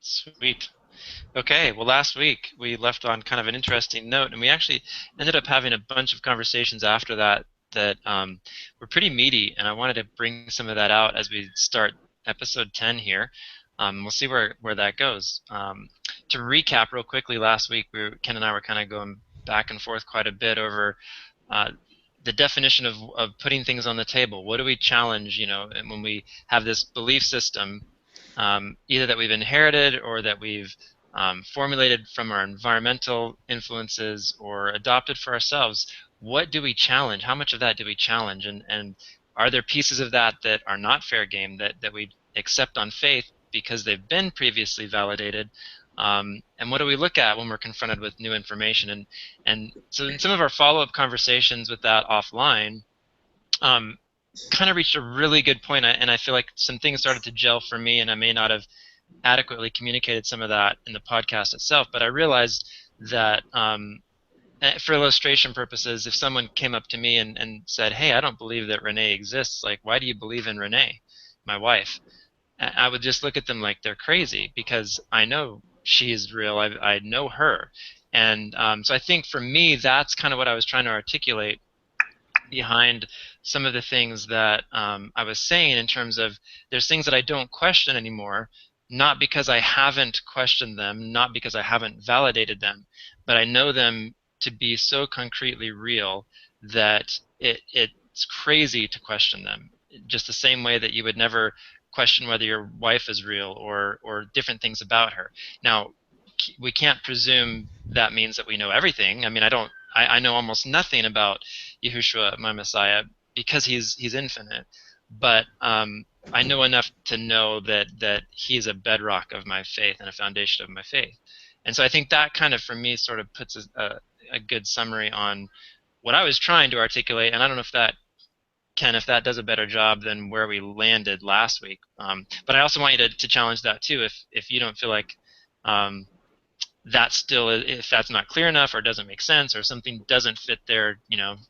Sweet. Okay, well, last week we left on kind of an interesting note, and we actually ended up having a bunch of conversations after that that were pretty meaty, and I wanted to bring some of that out as we start episode 10 here. We'll see where that goes. To recap real quickly, last week Ken and I were kind of going back and forth quite a bit over uh, the definition of putting things on the table. What do we challenge, and when we have this belief system, either that we've inherited or that we've formulated from our environmental influences or adopted for ourselves, what do we challenge? How much of that do we challenge? And are there pieces of that that are not fair game that we accept on faith because they've been previously validated? And what do we look at when we're confronted with new information? And so in some of our follow-up conversations with that offline, um, kind of reached a really good point, and I feel like some things started to gel for me, and I may not have adequately communicated some of that in the podcast itself, but I realized that for illustration purposes, if someone came up to me and said, "Hey, I don't believe that Renee exists. Like, why do you believe in Renee, my wife?" I would just look at them like they're crazy because I know she is real. I know her, and so I think for me, that's kind of what I was trying to articulate behind some of the things that I was saying in terms of there's things that I don't question anymore, not because I haven't questioned them, not because I haven't validated them, but I know them to be so concretely real that it's crazy to question them. Just the same way that you would never question whether your wife is real or different things about her. Now, we can't presume that means that we know everything. I mean, I know almost nothing about Yahushua, my Messiah, because he's infinite. But I know enough to know that he's a bedrock of my faith and a foundation of my faith. And so I think that kind of, for me, sort of puts a good summary on what I was trying to articulate. And I don't know if that, Ken, if that does a better job than where we landed last week. But I also want you to challenge that too, if you don't feel like um, that still, if that's not clear enough or doesn't make sense or something doesn't fit there,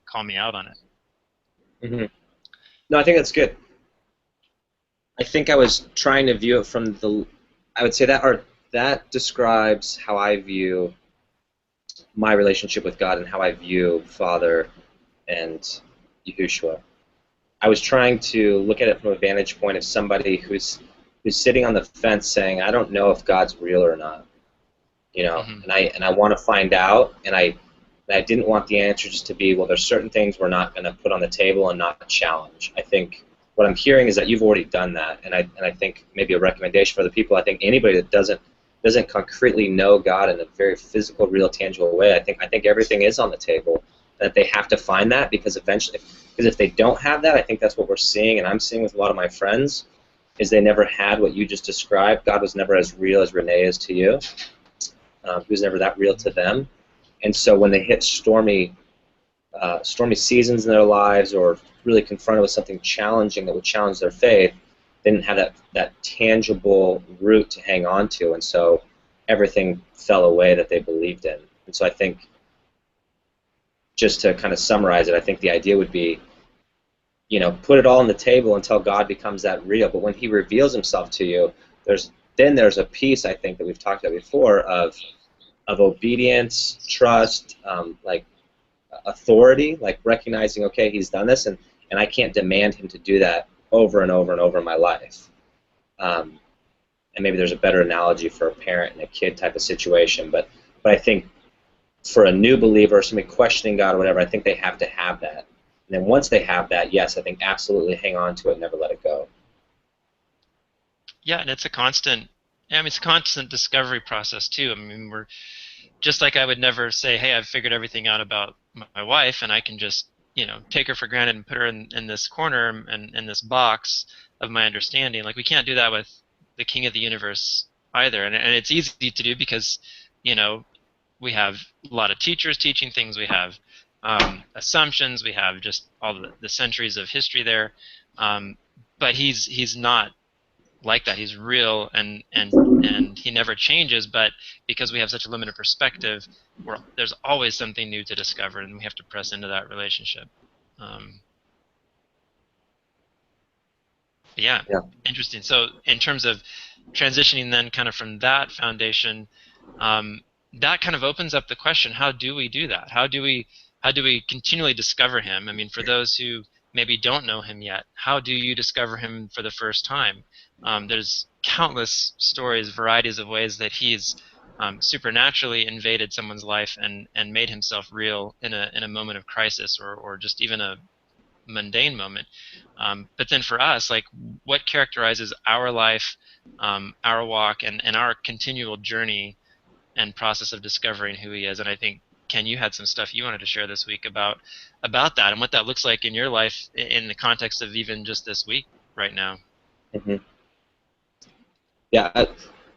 call me out on it. Hmm. No, I think that's good. I think I was trying to view it from I would say that describes how I view my relationship with God and how I view Father and Yahushua. I was trying to look at it from a vantage point of somebody who's sitting on the fence saying, I don't know if God's real or not, Hmm. and I want to find out, and I didn't want the answer just to be, well, there's certain things we're not going to put on the table and not challenge. I think what I'm hearing is that you've already done that, and I think maybe a recommendation for the people. I think anybody that doesn't concretely know God in a very physical, real, tangible way. I think everything is on the table. That they have to find that because eventually, because if they don't have that, I think that's what we're seeing, and I'm seeing with a lot of my friends, is they never had what you just described. God was never as real as Renee is to you. He was never that real to them. And so when they hit stormy seasons in their lives or really confronted with something challenging that would challenge their faith, they didn't have that tangible root to hang on to, and so everything fell away that they believed in. And so I think, just to kind of summarize it, I think the idea would be, put it all on the table until God becomes that real. But when He reveals Himself to you, there's a piece, I think, that we've talked about before of obedience, trust, like authority, like recognizing, okay, He's done this, and I can't demand Him to do that over and over and over in my life. Um, and maybe there's a better analogy for a parent and a kid type of situation, but I think for a new believer, somebody questioning God or whatever, I think they have to have that. And then once they have that, yes, I think absolutely hang on to it, never let it go. Yeah, and it's a constant. I mean, it's a constant discovery process too. I mean, we're just like I would never say, "Hey, I've figured everything out about my wife, and I can just, take her for granted and put her in this corner and in this box of my understanding." Like we can't do that with the King of the Universe either, and it's easy to do because, you know, we have a lot of teachers teaching things. We have assumptions. We have just all the centuries of history there. Um, but he's not like that. He's real and he never changes. But because we have such a limited perspective, there's always something new to discover, and we have to press into that relationship. Um, Yeah, Yeah. interesting. So, in terms of transitioning then kind of from that foundation, um, that kind of opens up the question, how do we do that? How do we continually discover him? I mean, for those who maybe don't know him yet, how do you discover him for the first time? There's countless stories, varieties of ways that he's supernaturally invaded someone's life and made himself real in a moment of crisis, or just even a mundane moment. But then for us, like, what characterizes our life, our walk, and our continual journey and process of discovering who he is? And I think, Ken, you had some stuff you wanted to share this week about that and what that looks like in your life in the context of even just this week right now. Hmm. Yeah,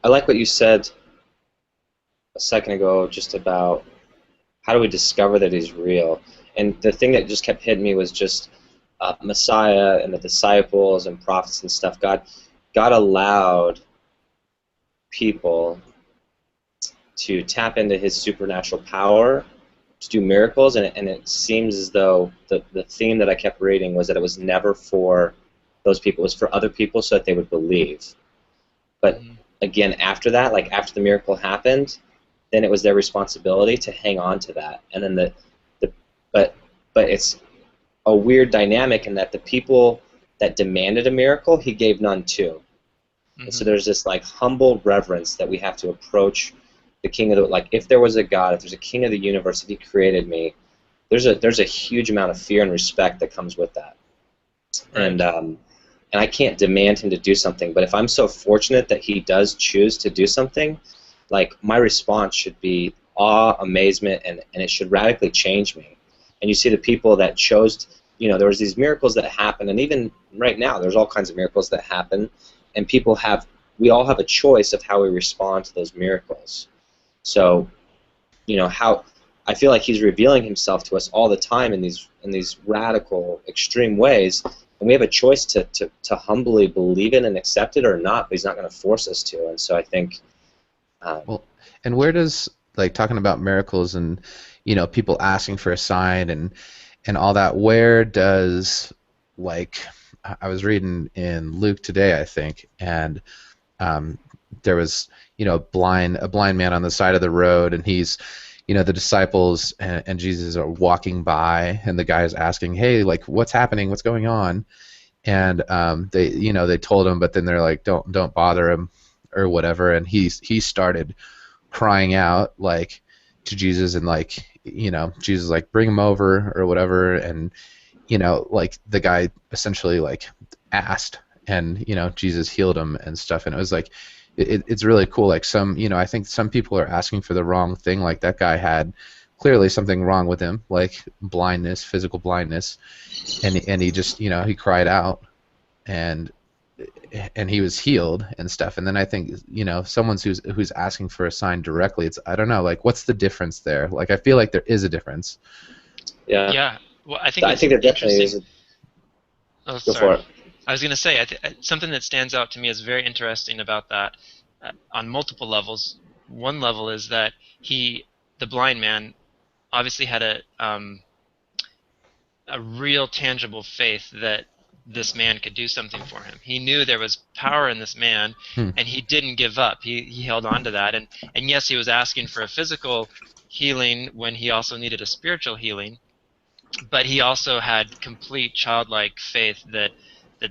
I like what you said a second ago, just about how do we discover that he's real. And the thing that just kept hitting me was just Messiah and the disciples and prophets and stuff. God allowed people to tap into his supernatural power to do miracles, and it seems as though the theme that I kept reading was that it was never for those people, it was for other people so that they would believe. But Hmm. again, after that, like after the miracle happened, then it was their responsibility to hang on to that. And then the but but it's a weird dynamic in that the people that demanded a miracle, he gave none to. And so Hmm. there's this like humble reverence that we have to approach the king of the, like, if there was a God, if there's a king of the universe, if he created me, there's a huge amount of fear and respect that comes with that. Right. And I can't demand him to do something, but if I'm so fortunate that he does choose to do something, like, my response should be awe, amazement, and it should radically change me. And you see the people that chose, there was these miracles that happen, and even right now there's all kinds of miracles that happen, and we all have a choice of how we respond to those miracles. So, how I feel like he's revealing himself to us all the time in these radical, extreme ways, and we have a choice to humbly believe it and accept it or not. But he's not going to force us to. And so I think, um, Well, and where does, like, talking about miracles and people asking for a sign and all that, where does, like, I was reading in Luke today, I think, and um, there was a blind man on the side of the road, and he's the disciples and Jesus are walking by, and the guy is asking, hey, like, what's happening, what's going on? And they told him, but then they're like, don't bother him or whatever, and he started crying out, like, to Jesus, and, like, Jesus, like, bring him over or whatever. And like, the guy essentially, like, asked, and Jesus healed him and stuff. And it was like, it's really cool. Like, I think some people are asking for the wrong thing. Like, that guy had clearly something wrong with him, like blindness, physical blindness, and he just, he cried out, and he was healed and stuff. And then I think, someone's who's asking for a sign directly, it's, I don't know, like, what's the difference there? Like, I feel like there is a difference. yeah, Yeah. Well, I think I it's think there definitely interesting. is. Oh, Go for sorry. it. I was going to say, something that stands out to me as very interesting about that, on multiple levels. One level is that the blind man, obviously had a real tangible faith that this man could do something for him. He knew there was power in this man, Hmm. and he didn't give up. He held on to that, and yes, he was asking for a physical healing when he also needed a spiritual healing, but he also had complete childlike faith that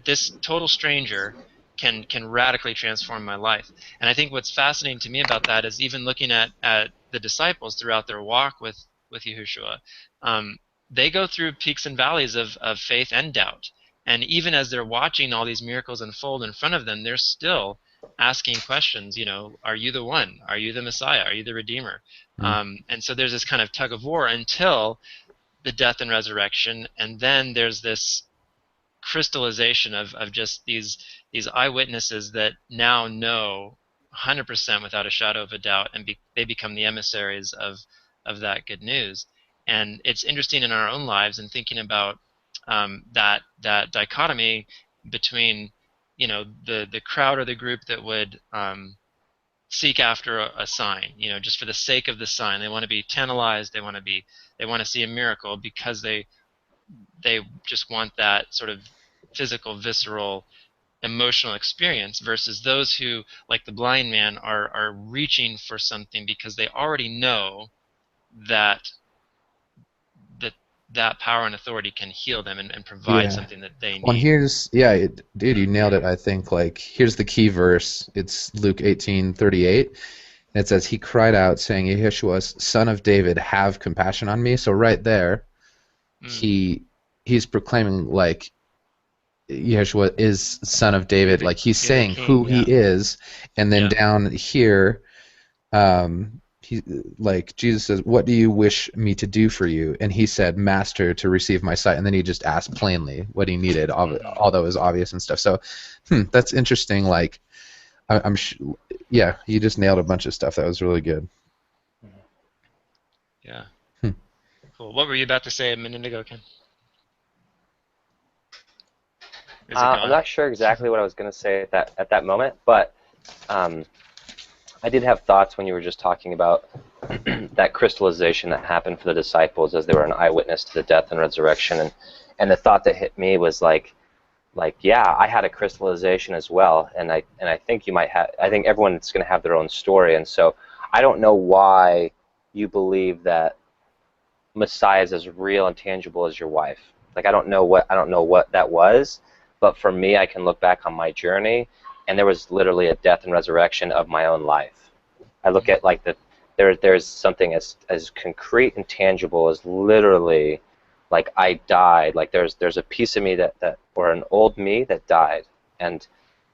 this total stranger can radically transform my life. And I think what's fascinating to me about that is, even looking at the disciples throughout their walk with Yahushua, um, they go through peaks and valleys of faith and doubt. And even as they're watching all these miracles unfold in front of them, they're still asking questions. Are you the one? Are you the Messiah? Are you the Redeemer? Hmm. And so there's this kind of tug of war until the death and resurrection, and then there's this crystallization of just these eyewitnesses that now know 100% without a shadow of a doubt, and they become the emissaries of that good news. And it's interesting in our own lives and thinking about that dichotomy between the crowd or the group that would seek after a sign, just for the sake of the sign. They want to be tantalized. They want to see a miracle because they just want that sort of physical, visceral emotional experience versus those who, like the blind man, are reaching for something because they already know that that that power and authority can heal them and provide Yeah. something that they Well, and need. here's yeah, dude, you nailed it. I think like here's the key verse. It's Luke 18:38. And it says, "He cried out, saying, Yeshua, Son of David, have compassion on me." So right there, Mm. he he's proclaiming like Yeshua is Son of To be David. the Like he's to be the saying who king, he yeah. is, and then Yeah. down here, he like Jesus says, "What do you wish me to do for you?" And he said, "Master, to receive my sight." And then he just asked plainly what he needed, Hmm. although it was obvious and stuff. So, that's interesting. Like I'm yeah, you just nailed a bunch of stuff. That was really good. Yeah. Hmm. Cool. What were you about to say a minute ago, Ken? Is it I'm gone? not sure exactly what I was going to say at that moment, but um, I did have thoughts when you were just talking about that crystallization that happened for the disciples as they were an eyewitness to the death and resurrection, and the thought that hit me was like yeah, I had a crystallization as well, and I think you might have. I think everyone's going to have their own story, and so I don't know why you believe that Messiah is as real and tangible as your wife. Like I don't know what that was, but for me, I can look back on my journey, and there was literally a death and resurrection of my own life. I look at like there's something as concrete and tangible as literally like I died. Like there's a piece of me that or an old me that died, and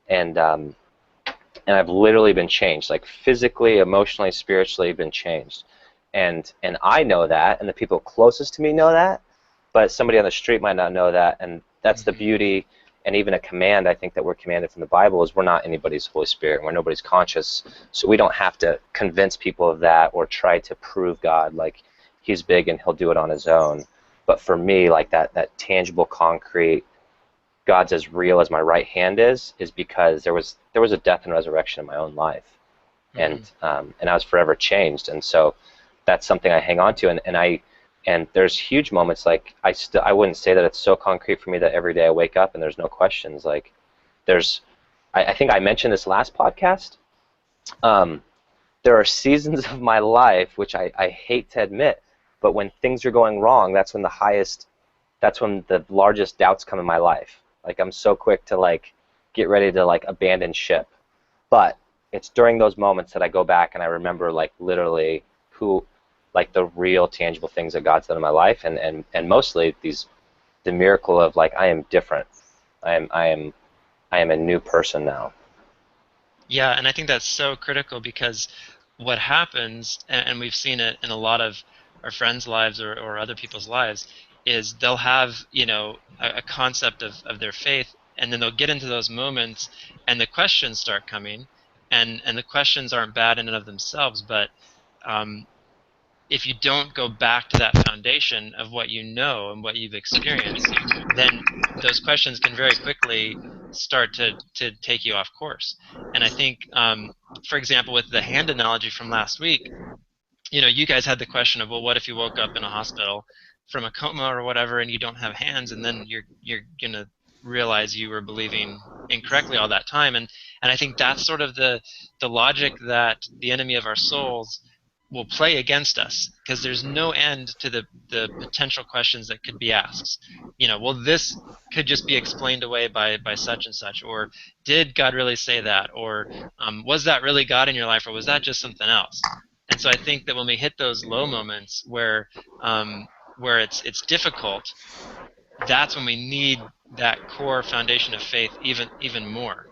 and um and I've literally been changed, like physically, emotionally, spiritually been changed. And I know that, and the people closest to me know that, but somebody on the street might not know that, and that's the Hmm. beauty and even a command I think that we're commanded from the Bible is we're not anybody's Holy Spirit, we're nobody's conscious, so we don't have to convince people of that or try to prove God like he's big and he'll do it on his own. But for me, like that tangible, concrete God's as real as my right hand is because there was a death and resurrection in my own life, Hmm. and I was forever changed, and so that's something I hang on to, and there's huge moments like I wouldn't say that it's so concrete for me that every day I wake up and there's no questions. Like there's I think I mentioned this last podcast. Um, there are seasons of my life which I hate to admit, but when things are going wrong, that's when the largest doubts come in my life. Like I'm so quick to like get ready to like abandon ship. But it's during those moments that I go back and I remember like literally who like the real tangible things that God's done in my life, and mostly the miracle of like I am different. I am a new person now. Yeah, and I think that's so critical because what happens, and we've seen it in a lot of our friends' lives or other people's lives, is they'll have, a concept of their faith, and then they'll get into those moments, and the questions start coming, and the questions aren't bad in and of themselves, but um, if you don't go back to that foundation of what you know and what you've experienced, then those questions can very quickly start to take you off course. And I think, for example, with the hand analogy from last week, you guys had the question of, well, what if you woke up in a hospital from a coma or whatever, and you don't have hands, and then you're gonna realize you were believing incorrectly all that time, and I think that's sort of the logic that the enemy of our souls will play against us because there's no end to the potential questions that could be asked. Well, this could just be explained away by such and such, or did God really say that, or was that really God in your life, or was that just something else? And so I think that when we hit those low moments where it's difficult, that's when we need that core foundation of faith even more.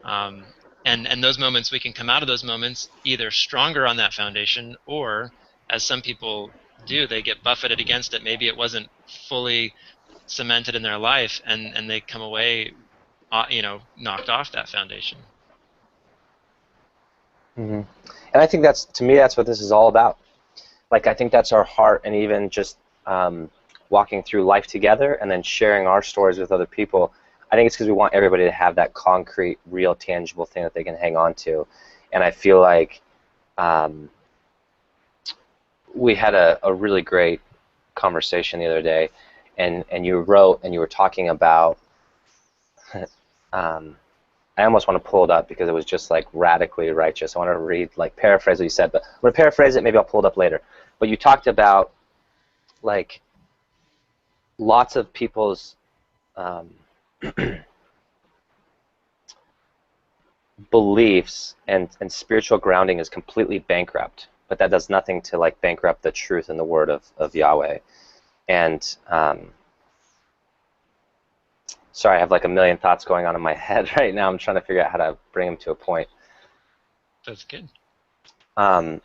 Um, and those moments, we can come out of those moments either stronger on that foundation, or as some people do, they get buffeted against it. Maybe it wasn't fully cemented in their life, and they come away, knocked off that foundation. Hmm. And I think that's to me that's what this is all about. Like I think that's our heart, and even just um, walking through life together and then sharing our stories with other people. I think it's because we want everybody to have that concrete, real, tangible thing that they can hang on to. And I feel like um, we had a really great conversation the other day, and you wrote and you were talking about um, I almost want to pull it up because it was just like radically righteous. I want to read, like, paraphrase what you said, but I'm going to paraphrase it. Maybe I'll pull it up later. But you talked about, like, lots of people's um, beliefs and spiritual grounding is completely bankrupt, but that does nothing to, like, bankrupt the truth and the word of Yahweh. And sorry, I have like a million thoughts going on in my head right now. I'm trying to figure out how to bring them to a point. That's good. Um,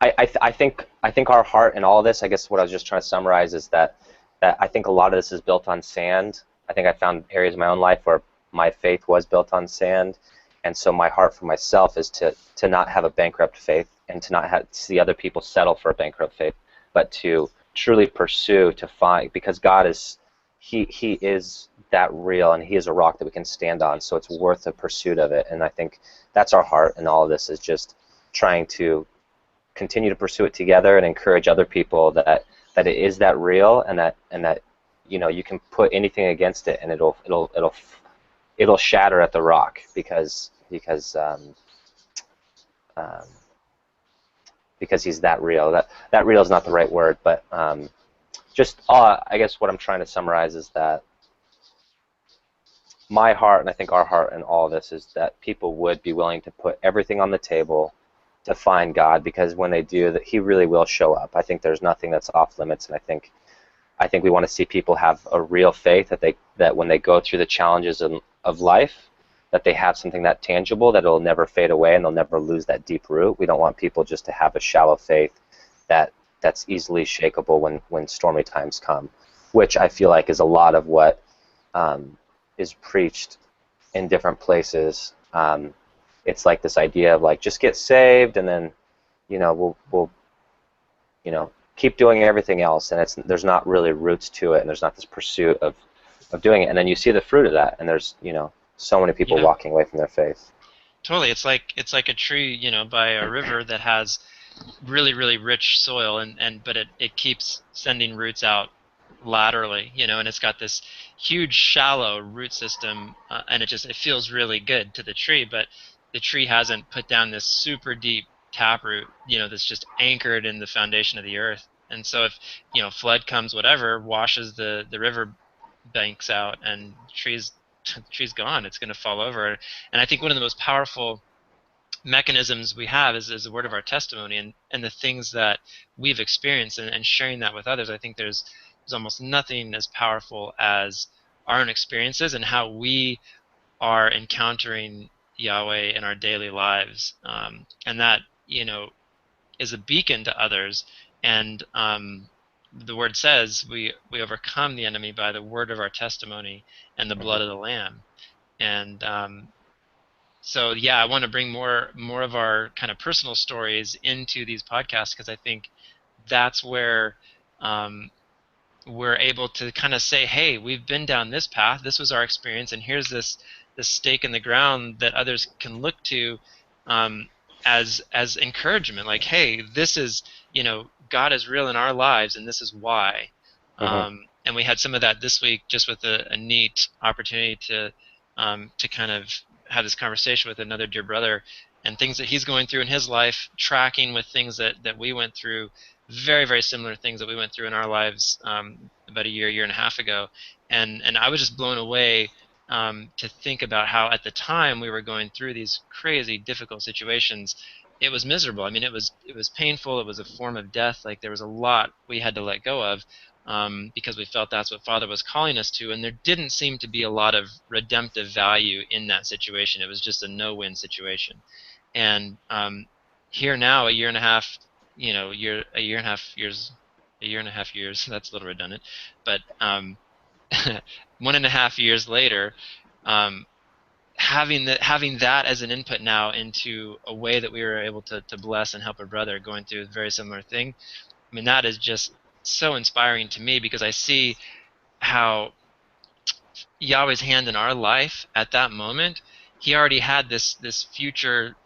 I think our heart in all this, I guess what I was just trying to summarize is that I think a lot of this is built on sand. I think I found areas in my own life where my faith was built on sand, and so my heart for myself is to not have a bankrupt faith and to not see other people settle for a bankrupt faith, but to truly pursue, to find, because God is he is that real, and he is a rock that we can stand on, so it's worth the pursuit of it. And I think that's our heart in all of this, is just trying to continue to pursue it together and encourage other people that it is that real, and that you can put anything against it and it'll shatter at the rock, um, because he's that real. That real is not the right word, but just I guess what I'm trying to summarize is that my heart, and I think our heart in all this, is that people would be willing to put everything on the table to find God, because when they do, that he really will show up. I think there's nothing that's off limits, and I think we want to see people have a real faith that when they go through the challenges of life, that they have something that tangible, that it'll never fade away and they'll never lose that deep root. We don't want people just to have a shallow faith that's easily shakable when stormy times come, which I feel like is a lot of what is preached in different places. It's like this idea of, like, just get saved and then we'll keep doing everything else, and there's not really roots to it, and there's not this pursuit of doing it, and then you see the fruit of that, and there's so many people Yeah, walking away from their faith. totally. It's like a tree, by a river that has really, really rich soil, but it keeps sending roots out laterally, and it's got this huge shallow root system, and it feels really good to the tree, but the tree hasn't put down this super deep taproot, that's just anchored in the foundation of the earth. And so if flood comes, whatever, washes the river banks out, and the tree's gone, it's going to fall over. And I think one of the most powerful mechanisms we have is the word of our testimony, and the things that we've experienced, and sharing that with others. I think there's almost nothing as powerful as our own experiences and how we are encountering Yahweh in our daily lives, and that is a beacon to others. And the word says we overcome the enemy by the word of our testimony and the blood of the Lamb. And so yeah, I want to bring more of our kind of personal stories into these podcasts, because I think that's where um, we're able to kind of say, hey, we've been down this path, this was our experience, and here's this stake in the ground that others can look to, um, as encouragement. Like, hey, this is, God is real in our lives, and this is why. Mm-hmm. And we had some of that this week, just with a neat opportunity to kind of have this conversation with another dear brother, and things that he's going through in his life, tracking with things that we went through, very, very similar things that we went through in our lives, about a year and a half ago. And I was just blown away, to think about how at the time we were going through these crazy, difficult situations. It was miserable. I mean, it was painful. It was a form of death. Like, there was a lot we had to let go of, because we felt that's what Father was calling us to, and there didn't seem to be a lot of redemptive value in that situation. It was just a no-win situation. And here now, a year and a half years. That's a little redundant, but 1.5 years later, um, having that as an input now into a way that we were able to bless and help a brother going through a very similar thing. I mean, that is just so inspiring to me, because I see how Yahweh's hand in our life at that moment. He already had this future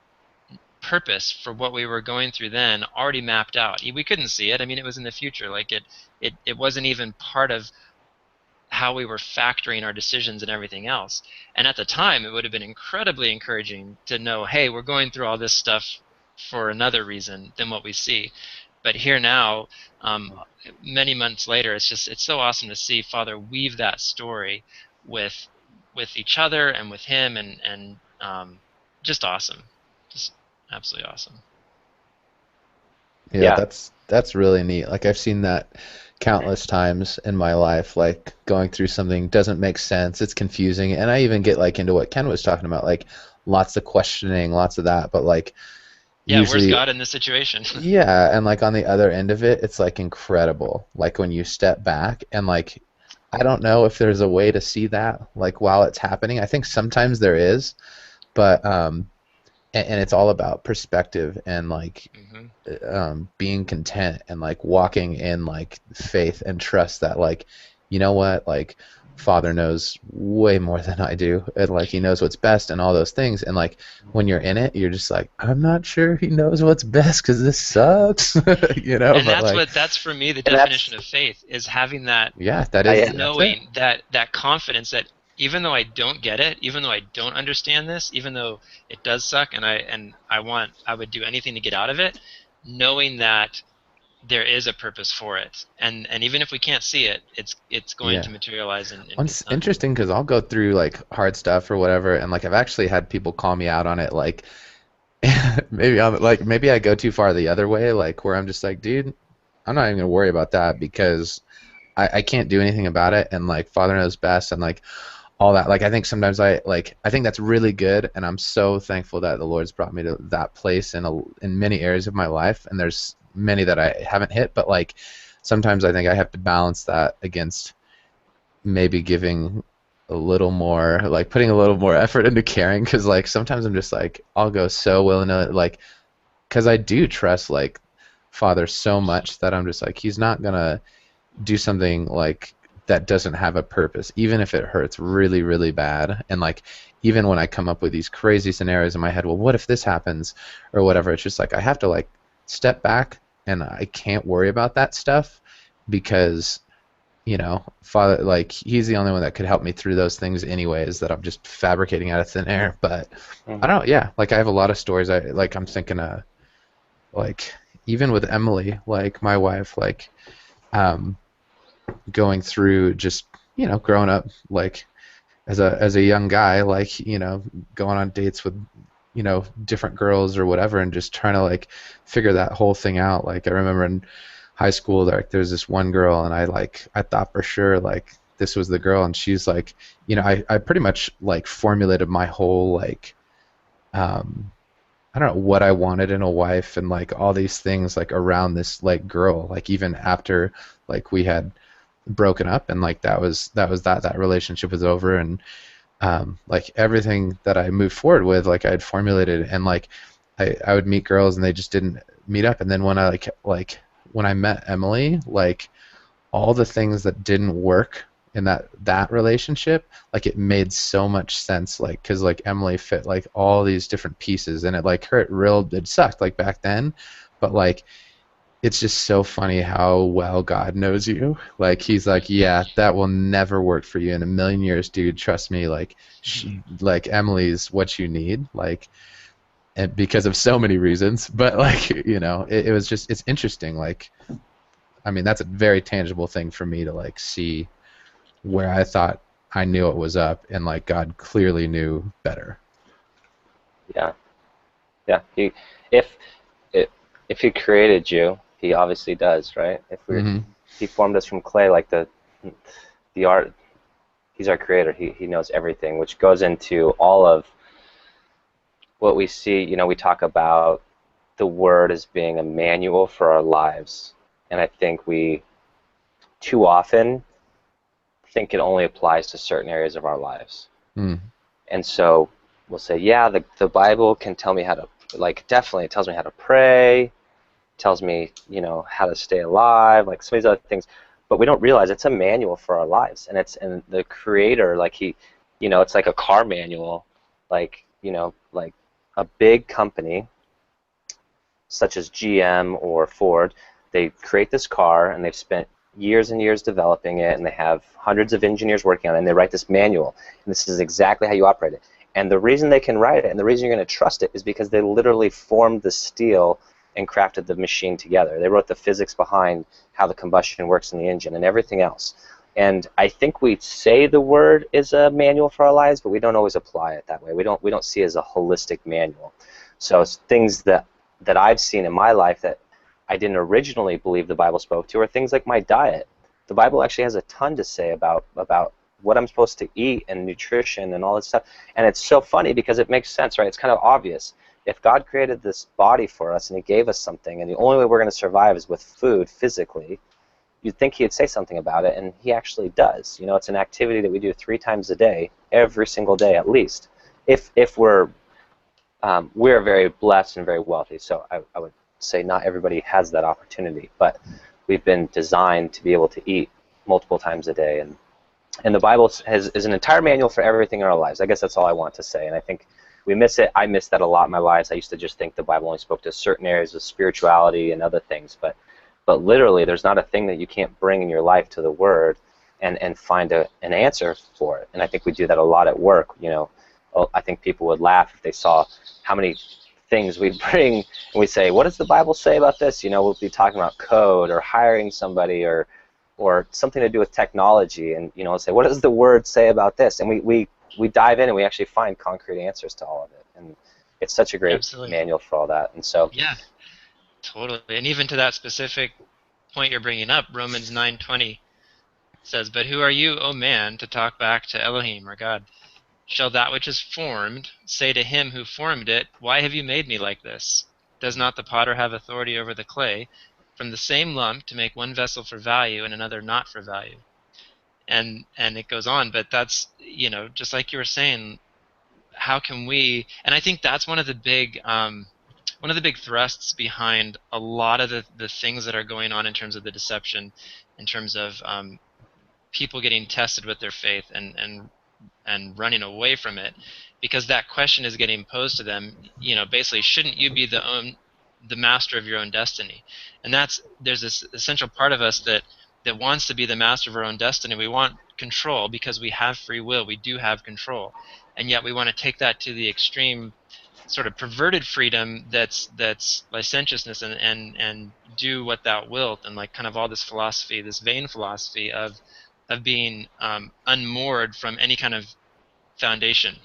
purpose for what we were going through then already mapped out. We couldn't see it. I mean, it was in the future. Like, it wasn't even part of how we were factoring our decisions and everything else. And at the time, it would have been incredibly encouraging to know, hey, we're going through all this stuff for another reason than what we see. But here now, many months later, it's so awesome to see Father weave that story with each other and with him, and just awesome, just absolutely awesome. Yeah, Yeah. that's really neat. Like I've seen that countless times in my life, like going through something doesn't make sense, it's confusing, and I even get like into what Ken was talking about, like lots of questioning, lots of that, but like Yeah, where's usually God in this situation? yeah, and like on the other end of it, it's like incredible. Like when you step back and like I don't know if there's a way to see that like while it's happening. I think sometimes there is, but and it's all about perspective and like Hmm. being content and like walking in like faith and trust that like you know what like Father knows way more than I do and like he knows what's best and all those things and like when you're in it you're just like I'm not sure he knows what's best because this sucks you know And but like that's for me the And definition that's of faith, is having that yeah I that's it knowing, that confidence that even though I don't get it, even though I don't understand this, even though it does suck, and I would do anything to get out of it, knowing that there is a purpose for it, and even if we can't see it, it's going yeah. to materialize Well, and get it's done. interesting because I'll go through like hard stuff or whatever and like I've actually had people call me out on it like maybe I go too far the other way, like where I'm just like, dude, I'm not even gonna worry about that because I can't do anything about it, and like Father knows best, and like all that. Like I think sometimes I think that's really good, and I'm so thankful that the Lord's brought me to that place in many areas of my life, and there's many that I haven't hit, but like sometimes I think I have to balance that against maybe giving a little more like putting a little more effort into caring because like sometimes I'm just like I'll go so willy-nilly like because I do trust like Father so much that I'm just like he's not gonna do something like that doesn't have a purpose even if it hurts really really bad and like even when I come up with these crazy scenarios in my head, well what if this happens or whatever, it's just like I have to like step back and I can't worry about that stuff because you know, Father, like he's the only one that could help me through those things anyways that I'm just fabricating out of thin air. But I Mhm. don't, yeah, like I have a lot of stories. I'm thinking, like even with Emily, like my wife, like um, going through just, you know, growing up, like as a young guy, like, you know, going on dates with, you know, different girls or whatever and just trying to like figure that whole thing out. Like I remember in high school like there was this one girl and I thought for sure like this was the girl and she's like, you know, I pretty much like formulated my whole like um I don't know what I wanted in a wife and like all these things like around this like girl, like even after like we had broken up and like that relationship was over and like everything that I moved forward with, like I had formulated, and like I would meet girls and they just didn't meet up. And then when I like when I met Emily, like all the things that didn't work in that relationship, like it made so much sense, like because like Emily fit like all these different pieces, and it like hurt real, it sucked like back then, but like it's just so funny how well God knows you. Like he's like, yeah, that will never work for you in a million years, dude. Trust me. Like, like Emily's what you need. Like, and because of so many reasons. But like, you know, it was just it's interesting. Like, I mean, that's a very tangible thing for me to like see where I thought I knew it was up, and like God clearly knew better. Yeah. Yeah. If it, if he created you, he obviously does, right? Mm-hmm. He formed us from clay, like the art. He's our creator. He knows everything, which goes into all of what we see. You know, we talk about the word as being a manual for our lives, and I think we too often think it only applies to certain areas of our lives. Mm. And so we'll say, yeah, the Bible can tell me how to, like, definitely it tells me how to pray, tells me, you know, how to stay alive, like some of these other things. But we don't realize it's a manual for our lives. And the creator, like you know, it's like a car manual, like, you know, like a big company such as GM or Ford, they create this car and they've spent years and years developing it, and they have hundreds of engineers working on it, and they write this manual, and this is exactly how you operate it. And the reason they can write it, and the reason you're going to trust it, is because they literally formed the steel and crafted the machine together. They wrote the physics behind how the combustion works in the engine and everything else. And I think we say the word is a manual for our lives, but we don't always apply it that way. We don't see it as a holistic manual. So it's things that I've seen in my life that I didn't originally believe the Bible spoke to are things like my diet. The Bible actually has a ton to say about what I'm supposed to eat and nutrition and all that stuff. And it's so funny because it makes sense, right? It's kind of obvious. If God created this body for us and He gave us something, and the only way we're going to survive is with food physically, you'd think He'd say something about it, and He actually does. You know, it's an activity that we do 3 times a day, every single day at least. If we're very blessed and very wealthy, so I would say not everybody has that opportunity, but we've been designed to be able to eat multiple times a day, and the Bible is an entire manual for everything in our lives. I guess that's all I want to say, and I think we miss it. I miss that a lot in my lives. I used to just think the Bible only spoke to certain areas of spirituality and other things, but literally there's not a thing that you can't bring in your life to the Word and find an answer for it. And I think we do that a lot at work. You know, I think people would laugh if they saw how many things we bring and we say, what does the Bible say about this? You know, we'll be talking about code or hiring somebody or something to do with technology, and you know, say, what does the Word say about this? And we dive in and we actually find concrete answers to all of it, and it's such a great Absolutely. manual for all that. And so Yeah, totally. And even to that specific point you're bringing up, Romans 9:20 says, "But who are you, O man, to talk back to Elohim, or God? Shall that which is formed say to him who formed it, Why have you made me like this? Does not the potter have authority over the clay, from the same lump to make one vessel for value and another not for value?" And it goes on, but that's, you know, just like you were saying, how can we? And I think that's one of the big thrusts behind a lot of the things that are going on in terms of the deception, in terms of people getting tested with their faith and running away from it, because that question is getting posed to them. You know, basically, shouldn't you be the master of your own destiny? And there's this essential part of us that wants to be the master of our own destiny. We want control because we have free will. We do have control, and yet we want to take that to the extreme, sort of perverted freedom that's licentiousness and do what thou wilt, and like kind of all this philosophy, this vain philosophy of being unmoored from any kind of foundation.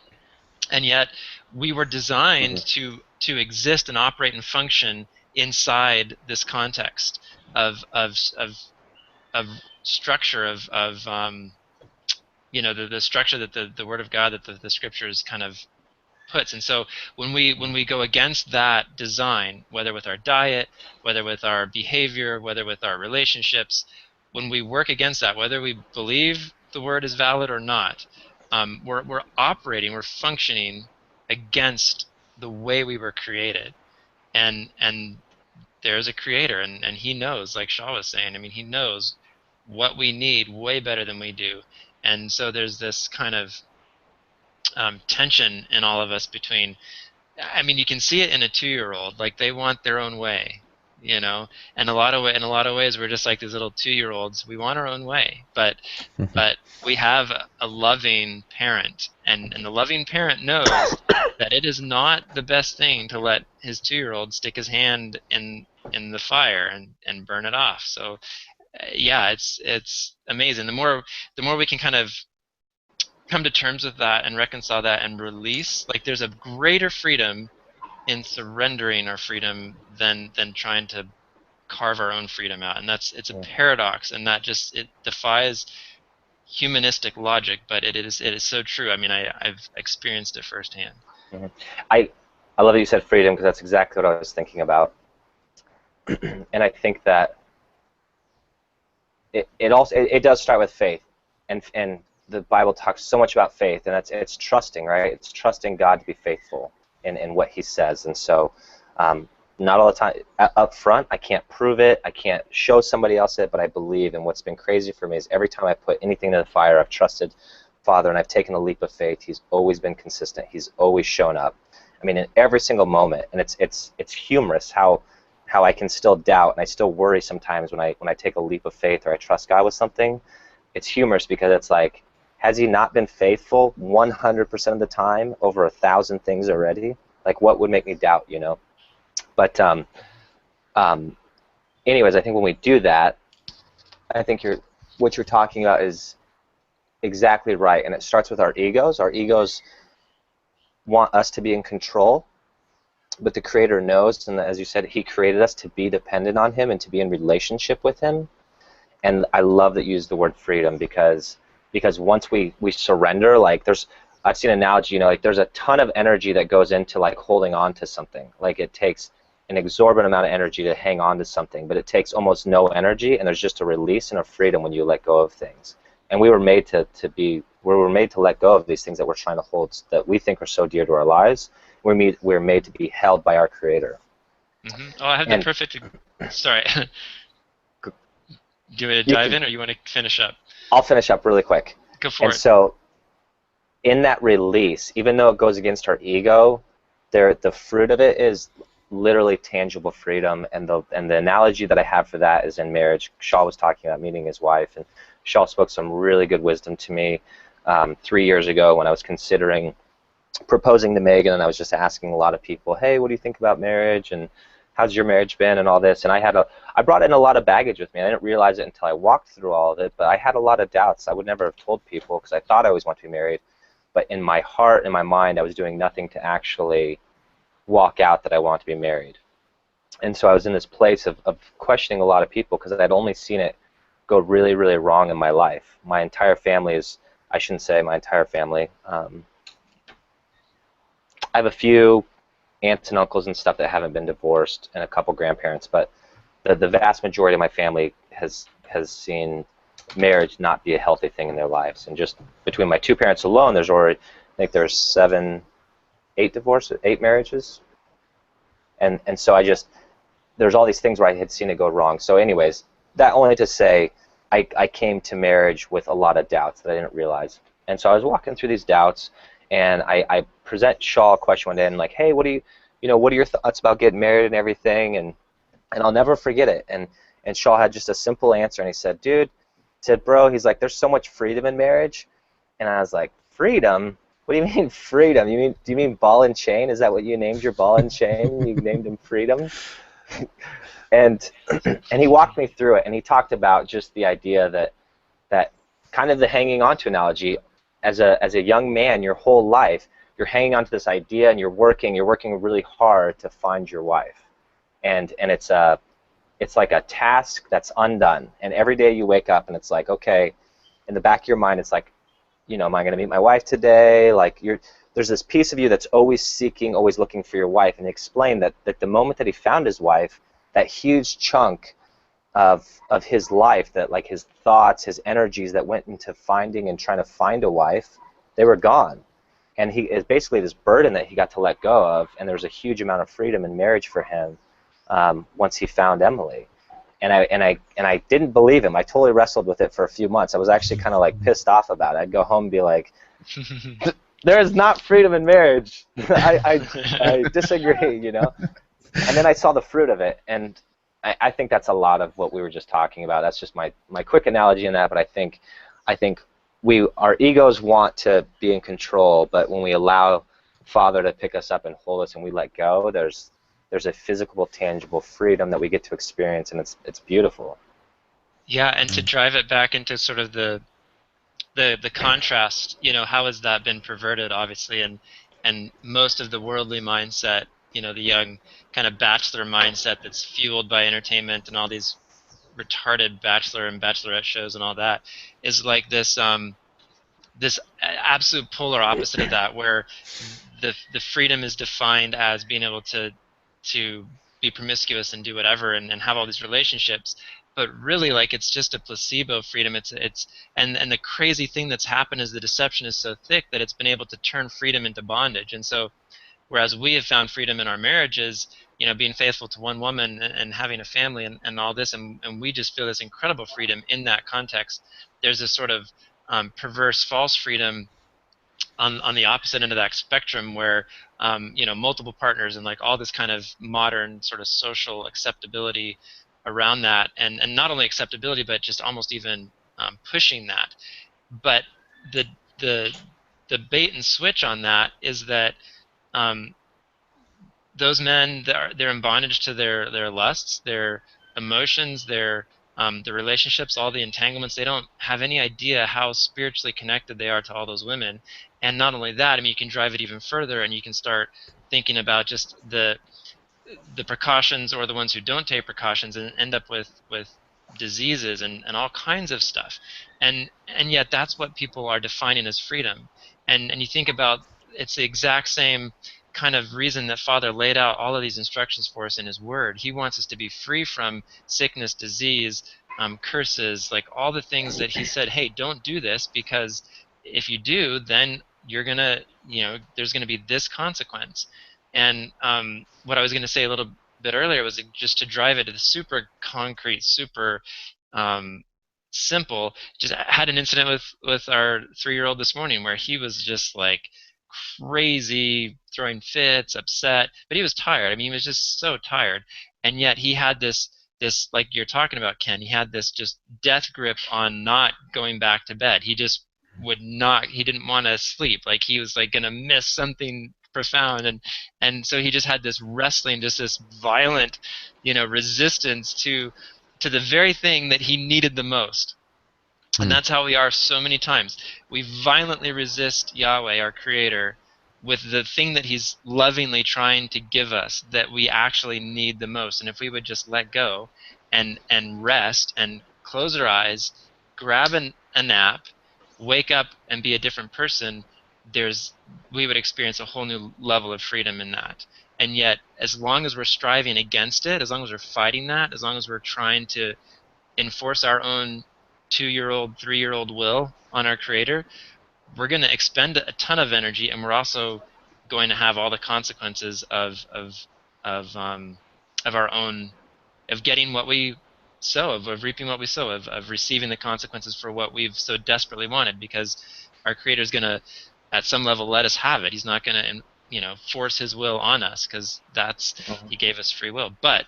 And yet we were designed to exist and operate and function inside this context of structure of you know, the structure that the Word of God, that the Scriptures kind of puts. And so when we go against that design, whether with our diet, whether with our behavior, whether with our relationships, when we work against that, whether we believe the Word is valid or not, we're operating, we're functioning against the way we were created. And there's a creator, and he knows, like Shaw was saying, I mean, he knows what we need way better than we do. And so there's this kind of tension in all of us between, I mean, you can see it in a 2-year-old, like they want their own way, you know, and in a lot of ways we're just like these little 2-year-olds. We want our own way, but we have a loving parent, and the loving parent knows that it is not the best thing to let his 2-year-old stick his hand in the fire and burn it off. So yeah, it's amazing. The more we can kind of come to terms with that and reconcile that and release, like there's a greater freedom in surrendering our freedom than trying to carve our own freedom out. And it's a paradox, and that just, it defies humanistic logic, but it is so true. I mean, I've experienced it firsthand. Mm-hmm. I love that you said freedom, because that's exactly what I was thinking about. And I think that it does start with faith, and the Bible talks so much about faith, and it's trusting, right? It's trusting God to be faithful in what He says. And so not all the time up front, I can't prove it, I can't show somebody else it, but I believe. And what's been crazy for me is every time I put anything in the fire, I've trusted Father, and I've taken a leap of faith. He's always been consistent. He's always shown up. I mean, in every single moment. And it's humorous how how I can still doubt and I still worry sometimes when I take a leap of faith or I trust God with something. It's humorous because it's like, has he not been faithful 100% of the time over 1,000 things already? Like, what would make me doubt, you know? But um, anyways, I think when we do that, I think what you're talking about is exactly right, and it starts with our egos. Our egos want us to be in control, but the Creator knows, and as you said, He created us to be dependent on Him and to be in relationship with Him. And I love that you use the word freedom because once we surrender, like I've seen an analogy, you know, like there's a ton of energy that goes into like holding on to something. Like it takes an exorbitant amount of energy to hang on to something, but it takes almost no energy, and there's just a release and a freedom when you let go of things. And we were made we were made to let go of these things that we're trying to hold that we think are so dear to our lives. We're made to be held by our Creator. Oh, I have the And perfect. Sorry. Do you want to you dive can, in, or you want to finish up? I'll finish up really quick. Go for And it. so in that release, even though it goes against our ego, the fruit of it is literally tangible freedom. And the analogy that I have for that is in marriage. Shaw was talking about meeting his wife, and Shaw spoke some really good wisdom to me 3 years ago when I was considering proposing to Megan, and I was just asking a lot of people, hey, what do you think about marriage, and how's your marriage been, and all this. And I brought in a lot of baggage with me. I didn't realize it until I walked through all of it, but I had a lot of doubts. I would never have told people because I thought I always wanted to be married. But in my heart and my mind, I was doing nothing to actually walk out that I want to be married. And so I was in this place of questioning a lot of people because I'd only seen it go really, really wrong in my life. My entire family I shouldn't say my entire family. I have a few aunts and uncles and stuff that haven't been divorced, and a couple grandparents, but the vast majority of my family has seen marriage not be a healthy thing in their lives. And just between my two parents alone, there's already, I think there's 8 marriages, and so there's all these things where I had seen it go wrong. So anyways, that only to say, I came to marriage with a lot of doubts that I didn't realize. And so I was walking through these doubts, and I present Shaw a question one day, and like, hey, what are your thoughts about getting married and everything? And I'll never forget it. And Shaw had just a simple answer, and he said, dude, bro, he's like, there's so much freedom in marriage. And I was like, freedom? What do you mean freedom? Do you mean ball and chain? Is that what you named your ball and chain? You named him freedom? And and he walked me through it, and he talked about just the idea that kind of the hanging on to analogy. As a young man, your whole life, you're hanging on to this idea, and you're working really hard to find your wife. And it's like a task that's undone. And every day you wake up, and it's like, okay, in the back of your mind, it's like, am I going to meet my wife today? Like there's this piece of you that's always seeking, always looking for your wife. And he explained that the moment that he found his wife, that huge chunk of his life, that like his thoughts, his energies that went into finding and trying to find a wife, they were gone. And he is basically this burden that he got to let go of, and there's a huge amount of freedom in marriage for him once he found Emily. And I didn't believe him. I totally wrestled with it for a few months. I was actually kind of like pissed off about it. I'd go home and be like, there is not freedom in marriage. I disagree, And then I saw the fruit of it, and I think that's a lot of what we were just talking about. That's just my quick analogy in that, but I think our egos want to be in control, but when we allow Father to pick us up and hold us and we let go, there's a physical, tangible freedom that we get to experience, and it's beautiful. Yeah, and to drive it back into sort of the contrast, how has that been perverted, obviously, and most of the worldly mindset, the young kind of bachelor mindset that's fueled by entertainment and all these retarded bachelor and bachelorette shows and all that, is like this this absolute polar opposite of that, where the freedom is defined as being able to be promiscuous and do whatever and have all these relationships, but really, like, it's just a placebo freedom. And the crazy thing that's happened is the deception is so thick that it's been able to turn freedom into bondage. And so whereas we have found freedom in our marriages, being faithful to one woman and having a family and all this, and we just feel this incredible freedom in that context. There's this sort of perverse false freedom on the opposite end of that spectrum where multiple partners and like all this kind of modern sort of social acceptability around that, and not only acceptability but just almost even pushing that. But the the the bait and switch on that is that um, those men, they're in bondage to their lusts, their emotions, their relationships, all the entanglements. They don't have any idea how spiritually connected they are to all those women. And not only that, I mean, you can drive it even further, and you can start thinking about just the precautions, or the ones who don't take precautions and end up with diseases and all kinds of stuff. And yet that's what people are defining as freedom. And you think about, it's the exact same kind of reason that Father laid out all of these instructions for us in his word. He wants us to be free from sickness, disease, curses, like all the things that he said, hey, don't do this, because if you do, then you're gonna, there's gonna be this consequence. And what I was going to say a little bit earlier was just to drive it to the super concrete, super um, simple. Just had an incident with our 3-year-old this morning where he was just like crazy, throwing fits, upset, but he was tired. I mean, he was just so tired, and yet he had this like you're talking about, Ken. He had this just death grip on not going back to bed. He just would not. He didn't want to sleep. Like he was like gonna miss something profound, and so he just had this wrestling, just this violent, resistance to the very thing that he needed the most. And Hmm. that's how we are so many times. We violently resist Yahweh, our Creator, with the thing that He's lovingly trying to give us that we actually need the most. And if we would just let go and rest and close our eyes, grab a nap, wake up and be a different person, we would experience a whole new level of freedom in that. And yet, as long as we're striving against it, as long as we're fighting that, as long as we're trying to enforce our own 2-year-old, 3-year-old will on our Creator, we're going to expend a ton of energy, and we're also going to have all the consequences of our own, of getting what we sow, of reaping what we sow, of receiving the consequences for what we've so desperately wanted, because our Creator is going to, at some level, let us have it. He's not going to, force His will on us, because He gave us free will. But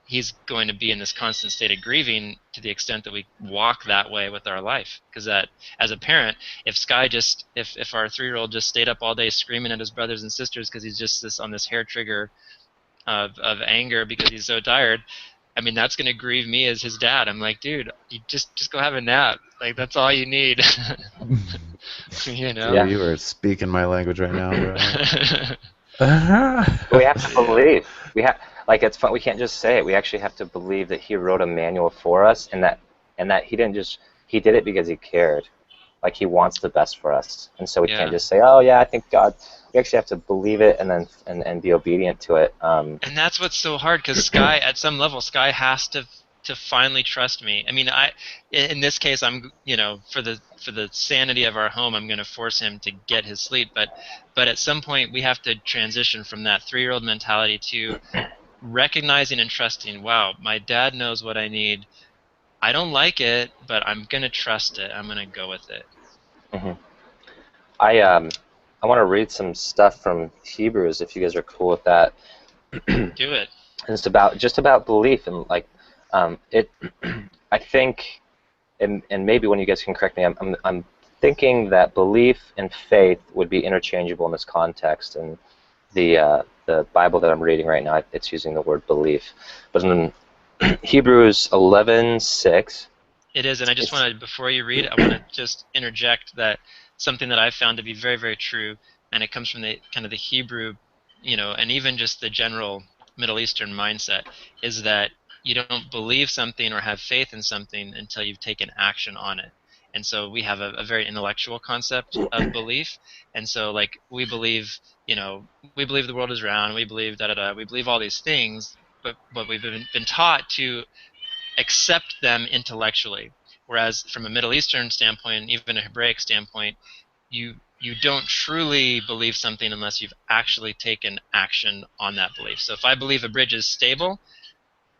He's going to be in this constant state of grieving to the extent that we walk that way with our life. Because that, as a parent, if our 3-year-old just stayed up all day screaming at his brothers and sisters because he's just on this hair trigger of anger because he's so tired, I mean, that's going to grieve me as his dad. I'm like, dude, you just go have a nap. Like, that's all you need. you Dude, know? Yeah. you are speaking my language right now, bro. But we have to believe. We have like it's fun. We can't just say it. We actually have to believe that he wrote a manual for us, and that he didn't just he did it because he cared. Like he wants the best for us, and so we can't Yeah. just say, "Oh yeah, I think God." We actually have to believe it and then and be obedient to it. And that's what's so hard, because Sky, at some level, Sky has to finally trust me. I mean, in this case, I'm, for the sanity of our home, I'm going to force him to get his sleep. But at some point, we have to transition from that 3-year-old mentality to recognizing and trusting. Wow, my dad knows what I need. I don't like it, but I'm going to trust it. I'm going to go with it. Mhm. I want to read some stuff from Hebrews if you guys are cool with that. Do it. And it's just about belief and like it. I think, and maybe when you guys can correct me, I'm thinking that belief and faith would be interchangeable in this context. And the Bible that I'm reading right now, it's using the word belief, but in Hebrews 11:6, It is, and I just it's want to, before you read, I want to just interject that something that I've found to be very, very true, and it comes from the kind of the Hebrew, and even just the general Middle Eastern mindset, is that you don't believe something or have faith in something until you've taken action on it. And so we have a very intellectual concept of belief, and so like we believe the world is round, we believe da da da, we believe all these things, but we've been taught to accept them intellectually. Whereas from a Middle Eastern standpoint, even a Hebraic standpoint, you don't truly believe something unless you've actually taken action on that belief. So if I believe a bridge is stable,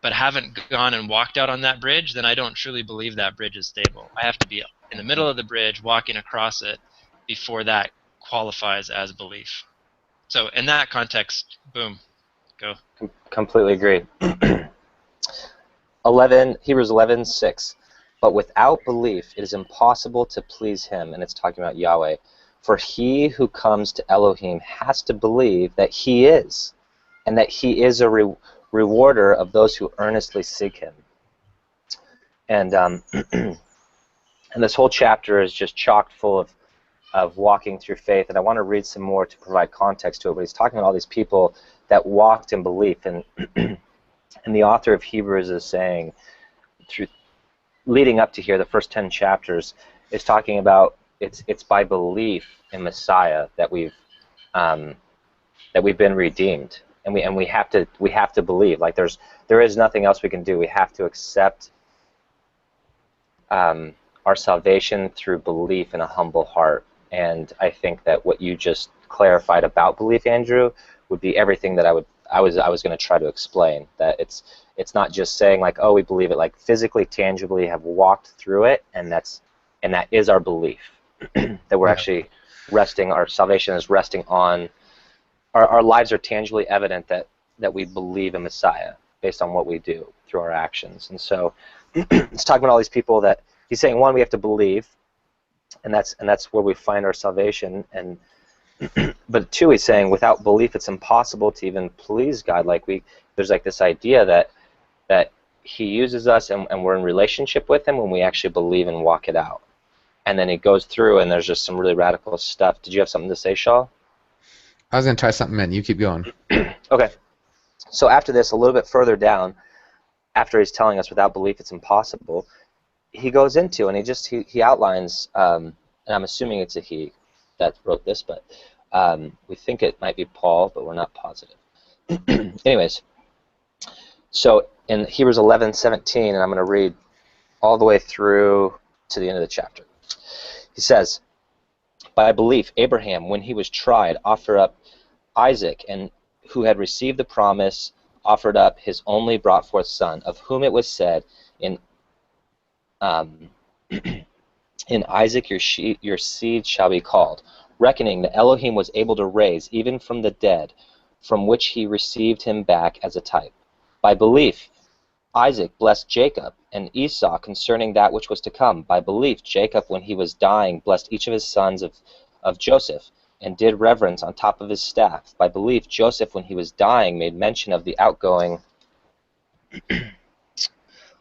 but haven't gone and walked out on that bridge, then I don't truly believe that bridge is stable. I have to be in the middle of the bridge, walking across it, before that qualifies as belief. So in that context, boom, go. Completely agree. 11, Hebrews 11:6. But without belief it is impossible to please him, and it's talking about Yahweh. For he who comes to Elohim has to believe that he is, and that he is a rewarder of those who earnestly seek him. And and this whole chapter is just chock full of walking through faith, and I want to read some more to provide context to it. But he's talking about all these people that walked in belief, and and the author of Hebrews is saying, through leading up to here, the first 10 chapters, is talking about it's by belief in Messiah that we've been redeemed, and we have to believe. Like there is nothing else we can do. We have to accept our salvation through belief in a humble heart. And I think that what you just clarified about belief, Andrew, would be everything that I was going to try to explain. That it's not just saying like, oh, we believe it, like physically, tangibly have walked through it, and that is our belief that we're actually resting. Our salvation is resting on our lives are tangibly evident that we believe in Messiah based on what we do through our actions. And so it's talking about all these people that he's saying, one, we have to believe, and that's where we find our salvation. And but two, he's saying without belief it's impossible to even please God. Like there's like this idea that he uses us and we're in relationship with him when we actually believe and walk it out. And then he goes through and there's just some really radical stuff. Did you have something to say, Shaw? I was going to try something in. You keep going. Okay. So after this, a little bit further down, after he's telling us without belief it's impossible, he goes into and he outlines, and I'm assuming it's a he that wrote this, but we think it might be Paul, but we're not positive. Anyways, so in Hebrews 11:17, and I'm going to read all the way through to the end of the chapter. He says, by belief, Abraham, when he was tried, offered up Isaac, and who had received the promise, offered up his only brought forth son, of whom it was said, in Isaac your seed shall be called, reckoning that Elohim was able to raise even from the dead, from which he received him back as a type. By belief, Isaac blessed Jacob and Esau concerning that which was to come. By belief, Jacob, when he was dying, blessed each of his sons of Joseph, and did reverence on top of his staff. By belief, Joseph, when he was dying, made mention of the outgoing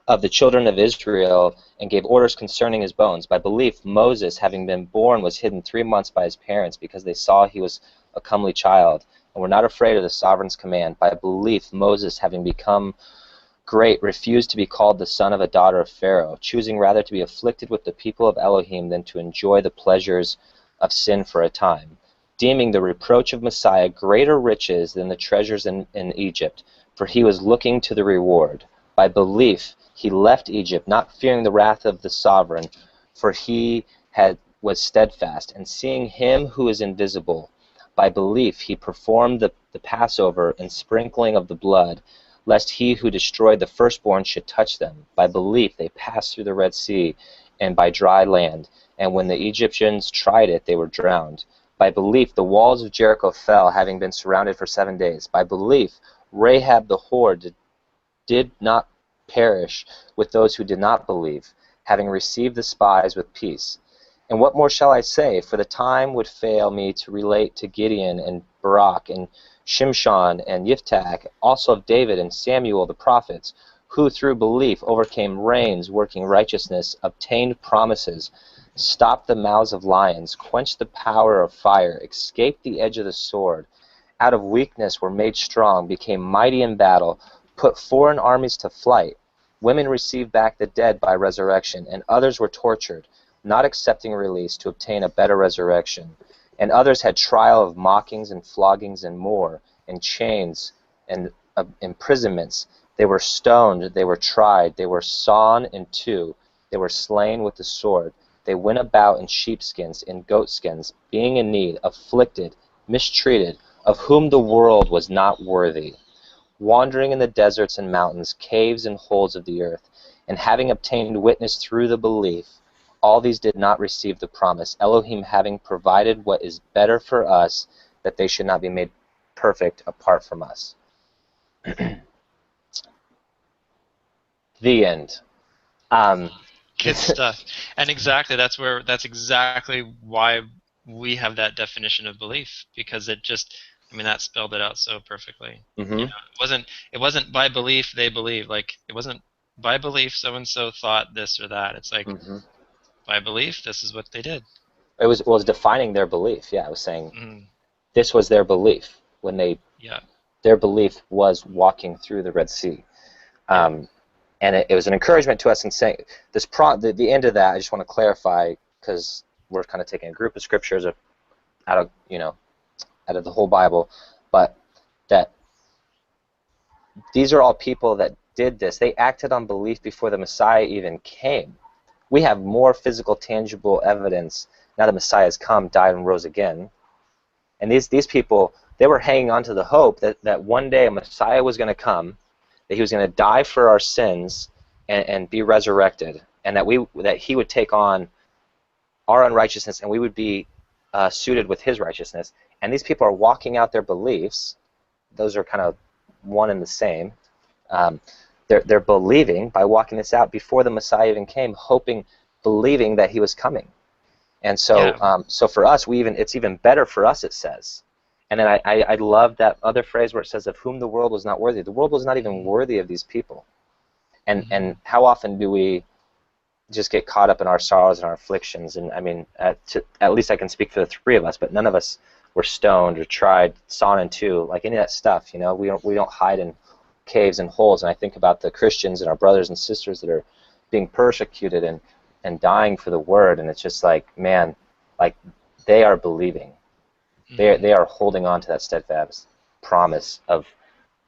of the children of Israel, and gave orders concerning his bones. By belief, Moses, having been born, was hidden 3 months by his parents, because they saw he was a comely child, and were not afraid of the sovereign's command. By belief, Moses, having become great, refused to be called the son of a daughter of Pharaoh, choosing rather to be afflicted with the people of Elohim than to enjoy the pleasures of sin for a time, deeming the reproach of Messiah greater riches than the treasures in Egypt, for he was looking to the reward. By belief he left Egypt, not fearing the wrath of the sovereign, for he was steadfast, and seeing him who is invisible. By belief he performed the Passover and sprinkling of the blood, lest he who destroyed the firstborn should touch them. By belief they passed through the Red Sea, and by dry land, and when the Egyptians tried it, they were drowned. By belief the walls of Jericho fell, having been surrounded for 7 days. By belief Rahab the whore did not perish with those who did not believe, having received the spies with peace. And what more shall I say? For the time would fail me to relate to Gideon and Barak and Shimshon and Yiftach, also of David and Samuel the prophets, who through belief overcame reigns, working righteousness, obtained promises, stopped the mouths of lions, quenched the power of fire, escaped the edge of the sword, out of weakness were made strong, became mighty in battle, put foreign armies to flight. Women received back the dead by resurrection, and others were tortured, not accepting release to obtain a better resurrection. And others had trial of mockings and floggings and more, and chains and imprisonments. They were stoned, they were tried, they were sawn in two, they were slain with the sword. They went about in sheepskins, in goatskins, being in need, afflicted, mistreated, of whom the world was not worthy, wandering in the deserts and mountains, caves and holes of the earth, and having obtained witness through the belief, all these did not receive the promise, Elohim having provided what is better for us, that they should not be made perfect apart from us. The end. Good stuff. And that's exactly why we have that definition of belief, because that spelled it out so perfectly. Mm-hmm. It wasn't by belief they believe. Like, it wasn't by belief so and so thought this or that. It's like, Mm-hmm. by belief this is what they did. It was defining their belief. Yeah, it was saying Mm, this was their belief when yeah. their belief was walking through the Red Sea. And it was an encouragement to us in saying this. The end of that, I just want to clarify, because we're kind of taking a group of scriptures out of the whole Bible, but that these are all people that did this. They acted on belief before the Messiah even came. We have more physical, tangible evidence now the Messiah has come, died, and rose again. And these people, they were hanging on to the hope that one day a Messiah was going to come, that he was going to die for our sins and be resurrected, and that he would take on our unrighteousness, and we would be suited with his righteousness. And these people are walking out their beliefs. Those are kind of one and the same. They're believing by walking this out before the Messiah even came, believing that he was coming. And so, so for us, it's even better for us, it says. And then I love that other phrase where it says, of whom the world was not worthy. The world was not even worthy of these people. And how often do we just get caught up in our sorrows and our afflictions? And I mean, at least I can speak for the three of us, but none of us were stoned or tried, sawn in two, like any of that stuff. We don't hide in caves and holes. And I think about the Christians and our brothers and sisters that are being persecuted and dying for the word, and it's just like, man, like they are believing. They are holding on to that steadfast promise of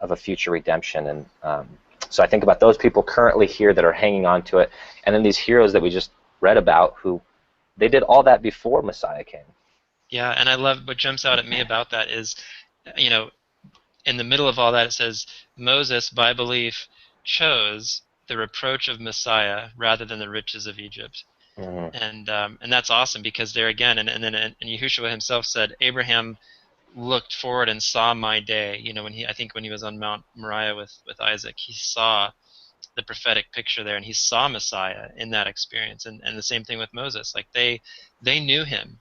a future redemption. And so I think about those people currently here that are hanging on to it, and then these heroes that we just read about who they did all that before Messiah came. Yeah, and I love what jumps out at me about that is, in the middle of all that it says, Moses, by belief, chose the reproach of Messiah rather than the riches of Egypt. Mm-hmm. And that's awesome, because there again, and Yahushua himself said, Abraham looked forward and saw my day. When he was on Mount Moriah with Isaac, he saw the prophetic picture there, and he saw Messiah in that experience. And the same thing with Moses. Like they knew him.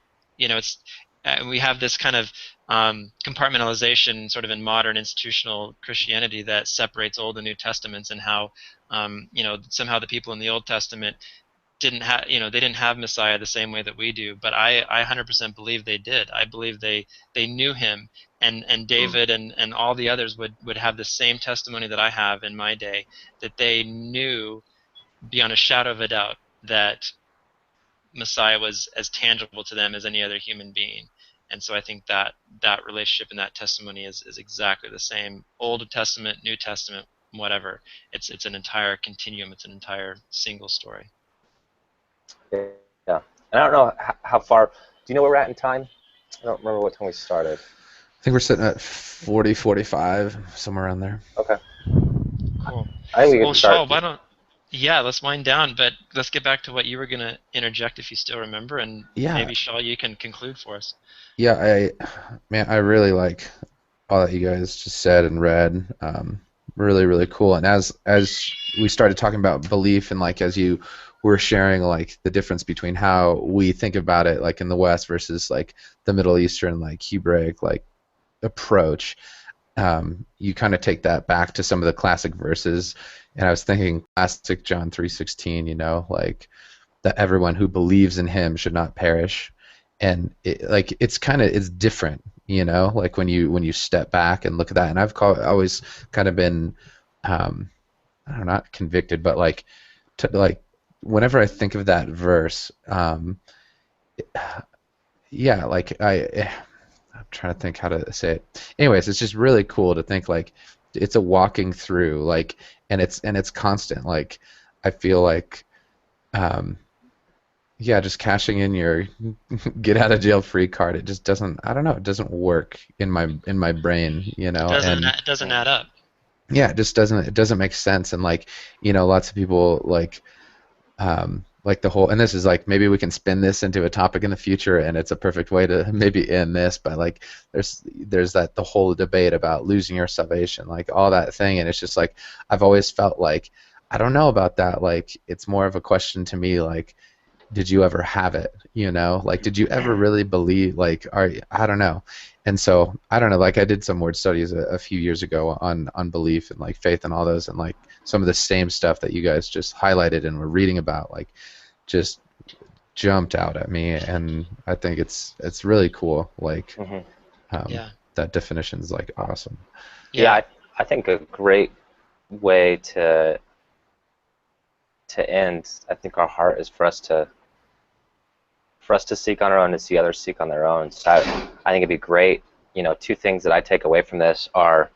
We have this kind of compartmentalization sort of in modern institutional Christianity that separates Old and New Testaments, and how somehow the people in the Old Testament they didn't have Messiah the same way that we do, but I 100% believe they did. I believe they knew him, and David and all the others would have the same testimony that I have in my day, that they knew beyond a shadow of a doubt that Messiah was as tangible to them as any other human being. And so I think that relationship and that testimony is exactly the same. Old Testament, New Testament, whatever. It's an entire continuum. It's an entire single story. Yeah. And I don't know how far. Do you know where we're at in time? I don't remember what time we started. I think we're sitting at 40, 45, somewhere around there. Okay. Cool. I think we Well, can start. Shaw, let's wind down, but let's get back to what you were going to interject if you still remember, and maybe, Shaw, you can conclude for us. Yeah, I really like all that you guys just said and read. Really, really cool. And as we started talking about belief, and like as you were sharing like the difference between how we think about it, like in the West versus like the Middle Eastern, like Hebraic, like approach, you kind of take that back to some of the classic verses. And I was thinking classic John 3:16, like that everyone who believes in him should not perish. And it's different, like when you step back and look at that. And I've always kind of been, not convicted, but like whenever I think of that verse, yeah, like I'm trying to think how to say it. Anyways, it's just really cool to think like it's a walking through, like, and it's constant. Like I feel like, yeah, just cashing in your get out of jail free card. It just doesn't. I don't know. It doesn't work in my brain. It doesn't add up. Yeah, it just doesn't. It doesn't make sense. And like, lots of people like, like the whole, and this is like, maybe we can spin this into a topic in the future, and it's a perfect way to maybe end this, but like there's that the whole debate about losing your salvation, like all that thing, and it's just like I've always felt like I don't know about that. Like it's more of a question to me, like did you ever have it? You know, like did you ever really believe? Like, I don't know. And so I don't know. Like I did some word studies a few years ago on unbelief and like faith and all those, and like some of the same stuff that you guys just highlighted and were reading about, like just jumped out at me, and I think it's really cool. Like Hmm. um, Yeah. that definition is like awesome. Yeah, Yeah. I think a great way to end, I think our heart is for us to seek on our own, to see others seek on their own. So I think it'd be great. You know, two things that I take away from this are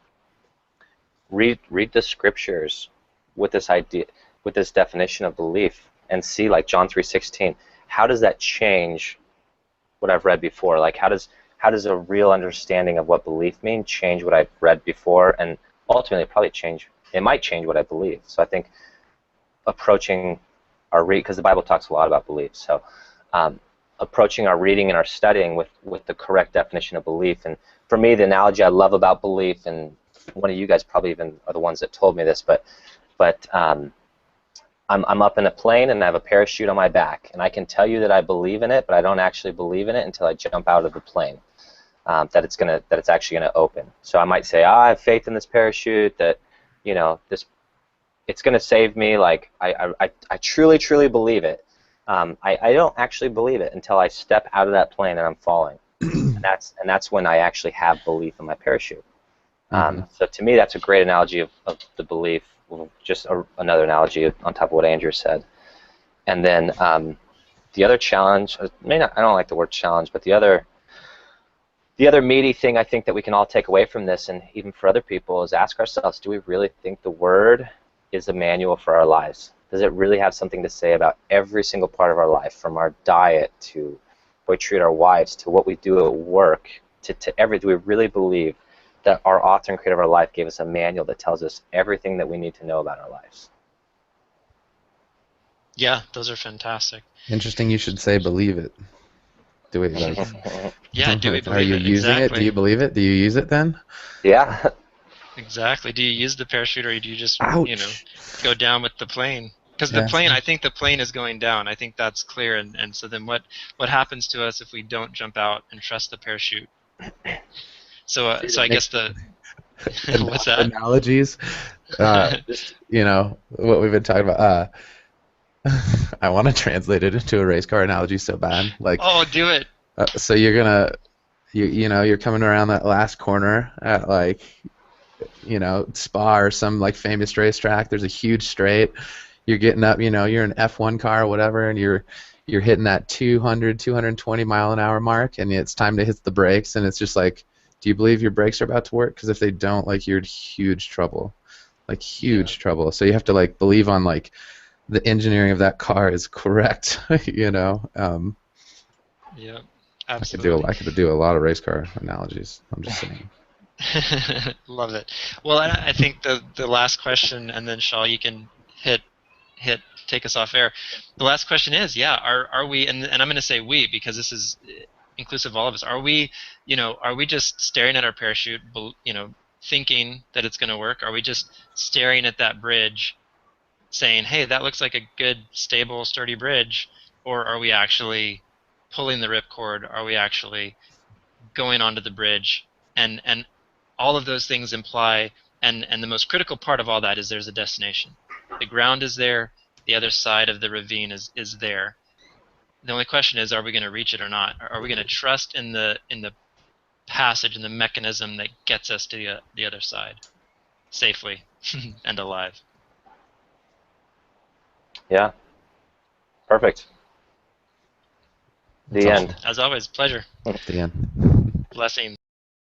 read the scriptures with this idea, with this definition of belief, and see, like John 3:16, how does that change what I've read before? Like how does a real understanding of what belief means change what I've read before, and ultimately it might change what I believe. So I think approaching our read, because the Bible talks a lot about belief, so um, approaching our reading and our studying with the correct definition of belief. And for me, the analogy I love about belief, and one of you guys probably even are the ones that told me this, but I'm up in a plane and I have a parachute on my back, and I can tell you that I believe in it, but I don't actually believe in it until I jump out of the plane. That it's actually gonna open. So I might say, I have faith in this parachute, that this it's gonna save me. Like I truly believe it. I don't actually believe it until I step out of that plane and I'm falling, and that's when I actually have belief in my parachute. Hmm. So to me, that's a great analogy of the belief. Well, just another analogy on top of what Andrew said. And then the other challenge, I don't like the word challenge, but the other meaty thing I think that we can all take away from this, and even for other people, is ask ourselves, do we really think the Word is a manual for our lives? Does it really have something to say about every single part of our life, from our diet to how we treat our wives to what we do at work to every? Do we really believe that our author and creator of our life gave us a manual that tells us everything that we need to know about our lives? Yeah, those are fantastic. Interesting. You should say believe it. Do we like? Yeah, do we Are believe you it? using it? Do Exactly. you believe it? Do you use it then? Yeah. Exactly. Do you use the parachute, or do you just, Ouch. go down with the plane? Because the Yeah. plane, I think the plane is going down. I think that's clear. And so then what happens to us if we don't jump out and trust the parachute? See, So to I make guess what's that? analogies. Just what we've been talking about. I want to translate it into a race car analogy so bad. Like, Oh, do it. so you're gonna, you're coming around that last corner at like, Spa or some like famous racetrack. There's a huge straight. You're getting up, you're an F1 car or whatever, and you're hitting that 200, 220 mile an hour mark, and it's time to hit the brakes, and it's just like, do you believe your brakes are about to work? Because if they don't, like, you're in huge trouble, like Yeah. huge trouble. So you have to like believe on like the engineering of that car is correct. Yeah. I could do Absolutely. I could do a lot of race car analogies. I'm just saying. Love it. Well, I think the last question, and then Shaw, you can hit hit take us off air. The last question is, yeah, are we, and I'm going to say we, because this is inclusive of all of us. Are we just staring at our parachute, thinking that it's going to work? Are we just staring at that bridge, saying, hey, that looks like a good, stable, sturdy bridge? Or are we actually pulling the ripcord? Are we actually going onto the bridge? And all of those things imply, and the most critical part of all that is there's a destination. The ground is there. The other side of the ravine is there. The only question is, are we going to reach it or not? Are we going to trust in the passage and the mechanism that gets us to the other side safely and alive? Yeah. Perfect. That's The awesome. end. As always, pleasure. The end. Blessings.